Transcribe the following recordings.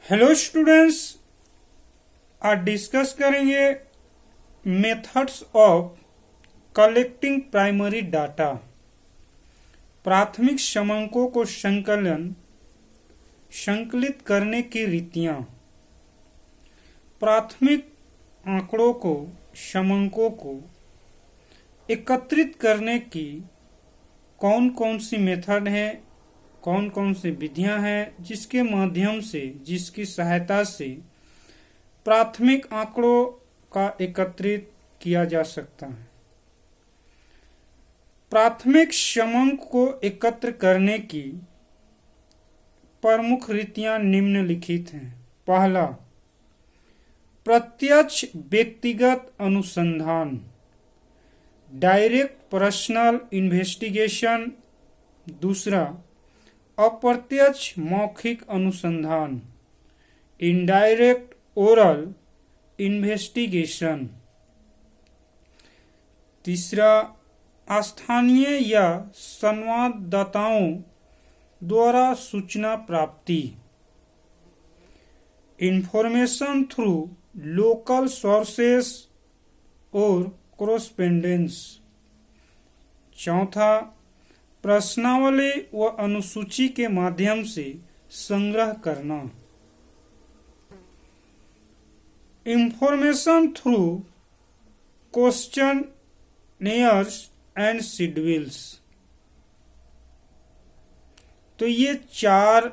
Hello students, आज discuss करेंगे methods of collecting primary data. प्राथमिक समंकों को संकलित करने की रीतियां। प्राथमिक आंकड़ों को समंकों को एकत्रित करने की कौन कौन सी मेथड है, कौन कौन सी विधियां हैं जिसके माध्यम से, जिसकी सहायता से प्राथमिक आंकड़ों का एकत्रित किया जा सकता है। प्राथमिक समंक को एकत्र करने की प्रमुख रीतियां निम्नलिखित हैं। पहला, प्रत्यक्ष व्यक्तिगत अनुसंधान, डायरेक्ट पर्सनल इन्वेस्टिगेशन। दूसरा, अप्रत्यक्ष मौखिक अनुसंधान, इनडायरेक्ट ओरल इन्वेस्टिगेशन। तीसरा, स्थानीय या संवाददाताओं द्वारा सूचना प्राप्ति, इंफॉर्मेशन थ्रू लोकल सोर्सेस और कोरेस्पोंडेंस। चौथा, प्रश्नावली व अनुसूची के माध्यम से संग्रह करना, इंफॉर्मेशन थ्रू क्वेश्चनएयर्स एंड शेड्यूल्स। तो ये चार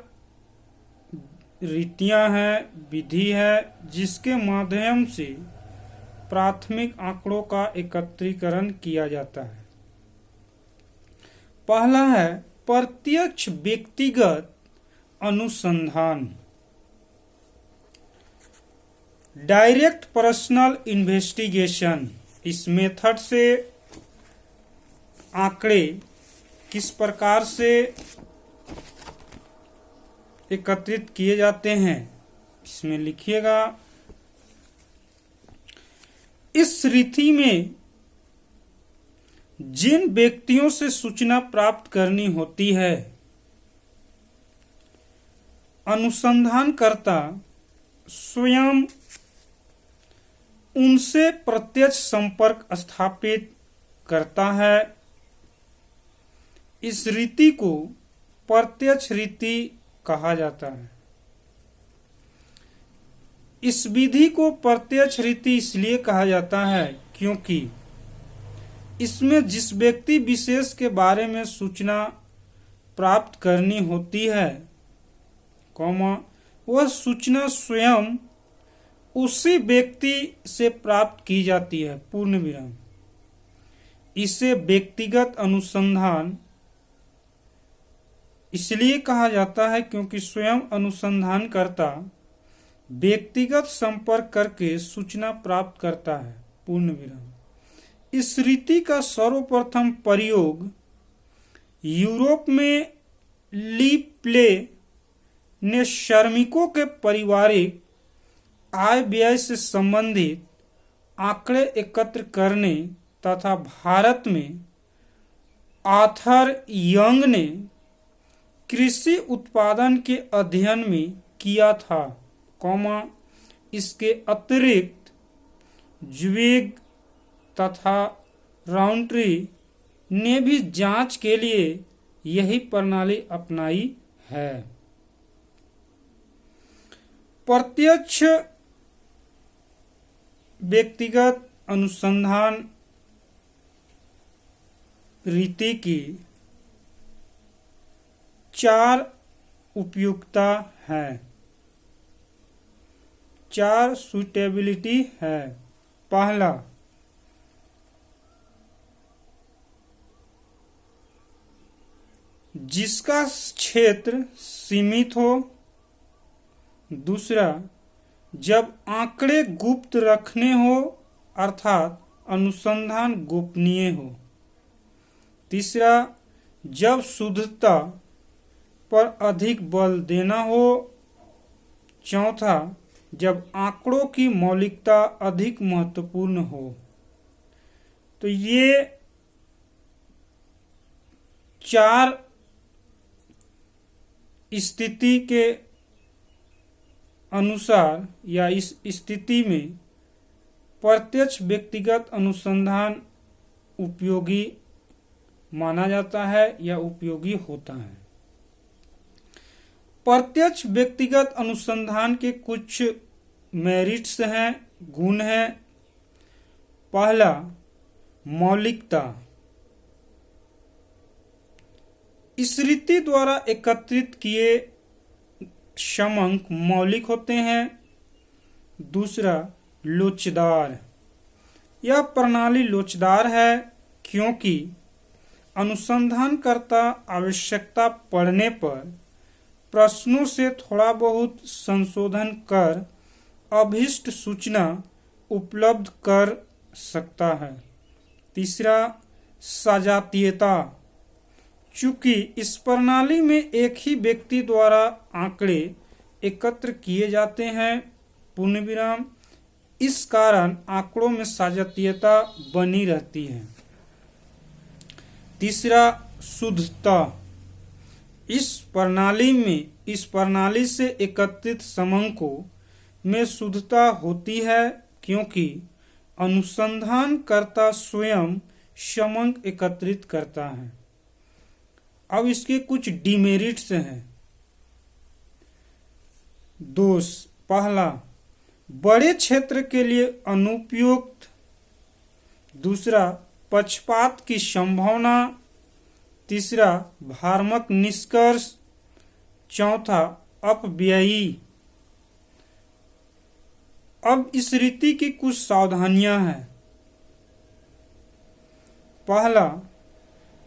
रीतियां हैं, विधि है, जिसके माध्यम से प्राथमिक आंकड़ों का एकत्रीकरण किया जाता है। पहला है प्रत्यक्ष व्यक्तिगत अनुसंधान, डायरेक्ट पर्सनल इन्वेस्टिगेशन। इस मेथड से आंकड़े किस प्रकार से एकत्रित किए जाते हैं, इसमें लिखिएगा। इस रीति में जिन व्यक्तियों से सूचना प्राप्त करनी होती है, अनुसंधानकर्ता स्वयं उनसे प्रत्यक्ष संपर्क स्थापित करता है। इस रीति को प्रत्यक्ष रीति कहा जाता है। इस विधि को प्रत्यक्ष रीति इसलिए कहा जाता है क्योंकि इसमें जिस व्यक्ति विशेष के बारे में सूचना प्राप्त करनी होती है, वह सूचना स्वयं उसी व्यक्ति से प्राप्त की जाती है, पूर्ण विराम। इसे व्यक्तिगत अनुसंधान इसलिए कहा जाता है क्योंकि स्वयं अनुसंधानकर्ता व्यक्तिगत संपर्क करके सूचना प्राप्त करता है, पूर्ण विराम। इस रीति का सर्वप्रथम प्रयोग यूरोप में ली प्ले ने श्रमिकों के पारिवारिक आय व्यय से संबंधित आंकड़े एकत्र करने तथा भारत में आर्थर यंग ने कृषि उत्पादन के अध्ययन में किया था, इसके अतिरिक्त ज्वेग तथा राउंट्री ने भी जांच के लिए यही प्रणाली अपनाई है। प्रत्यक्ष व्यक्तिगत अनुसंधान रीति की चार उपयुक्तता है, चार सुटेबिलिटी है। पहला, जिसका क्षेत्र सीमित हो। दूसरा, जब आंकड़े गुप्त रखने हो अर्थात अनुसंधान गोपनीय हो। तीसरा, जब शुद्धता पर अधिक बल देना हो। चौथा, जब आंकड़ों की मौलिकता अधिक महत्वपूर्ण हो। तो ये चार स्थिति के अनुसार या इस स्थिति में प्रत्यक्ष व्यक्तिगत अनुसंधान उपयोगी माना जाता है या उपयोगी होता है। प्रत्यक्ष व्यक्तिगत अनुसंधान के कुछ मेरिट्स हैं, गुण हैं। पहला, मौलिकता। इस रीति द्वारा एकत्रित किए समंक मौलिक होते हैं। दूसरा, लोचदार। यह प्रणाली लोचदार है क्योंकि अनुसंधानकर्ता आवश्यकता पड़ने पर प्रश्नों से थोड़ा बहुत संशोधन कर अभीष्ट सूचना उपलब्ध कर सकता है। तीसरा, सजातीयता। चूंकि इस प्रणाली में एक ही व्यक्ति द्वारा आंकड़े एकत्र किए जाते हैं, पूर्ण विराम, इस कारण आंकड़ों में सजातीयता बनी रहती है। तीसरा, शुद्धता। इस प्रणाली से एकत्रित समंकों में शुद्धता होती है क्योंकि अनुसंधानकर्ता स्वयं समंक एकत्रित करता है। अब इसके कुछ डिमेरिट्स हैं। दोष। पहला, बड़े क्षेत्र के लिए अनुपयुक्त। दूसरा, पक्षपात की संभावना। तीसरा, भ्रामक निष्कर्ष। चौथा, अपव्ययी। अब इस रीति की कुछ सावधानियां हैं। पहला,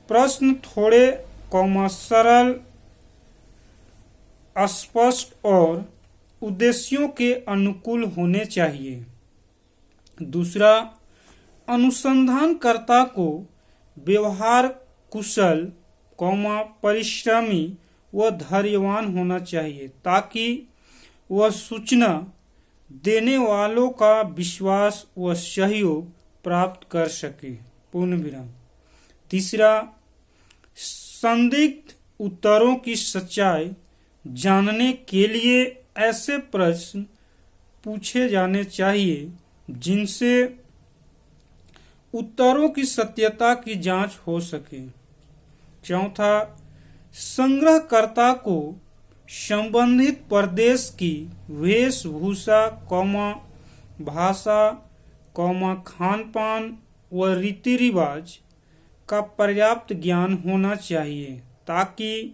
प्रश्न थोड़े सरल, स्पष्ट और उद्देश्यों के अनुकूल होने चाहिए। दूसरा, अनुसंधानकर्ता को व्यवहार कुशल, परिश्रमी व धैर्यवान होना चाहिए ताकि वह सूचना देने वालों का विश्वास व सहयोग प्राप्त कर सके। पूर्ण विराम। तीसरा, संदिग्ध उत्तरों की सच्चाई जानने के लिए ऐसे प्रश्न पूछे जाने चाहिए जिनसे उत्तरों की सत्यता की जांच हो सके। चौथा, संग्रहकर्ता को संबंधित प्रदेश की वेशभूषा, भाषा, खान पान व रीति रिवाज का पर्याप्त ज्ञान होना चाहिए ताकि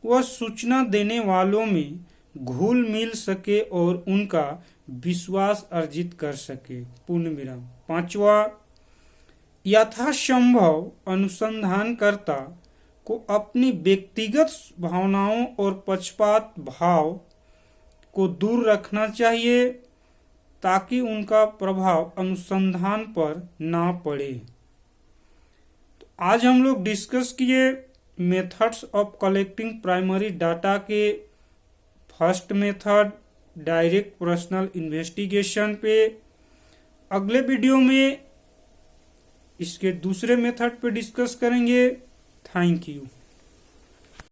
वह सूचना देने वालों में घुल मिल सके और उनका विश्वास अर्जित कर सके। पूर्ण विराम। पांचवा, यथासंभव अनुसंधानकर्ता को अपनी व्यक्तिगत भावनाओं और पक्षपात भाव को दूर रखना चाहिए ताकि उनका प्रभाव अनुसंधान पर ना पड़े। तो आज हम लोग डिस्कस किए methods of collecting primary data के first method direct personal investigation पे। अगले वीडियो में इसके दूसरे मेथड पे डिस्कस करेंगे। Thank you.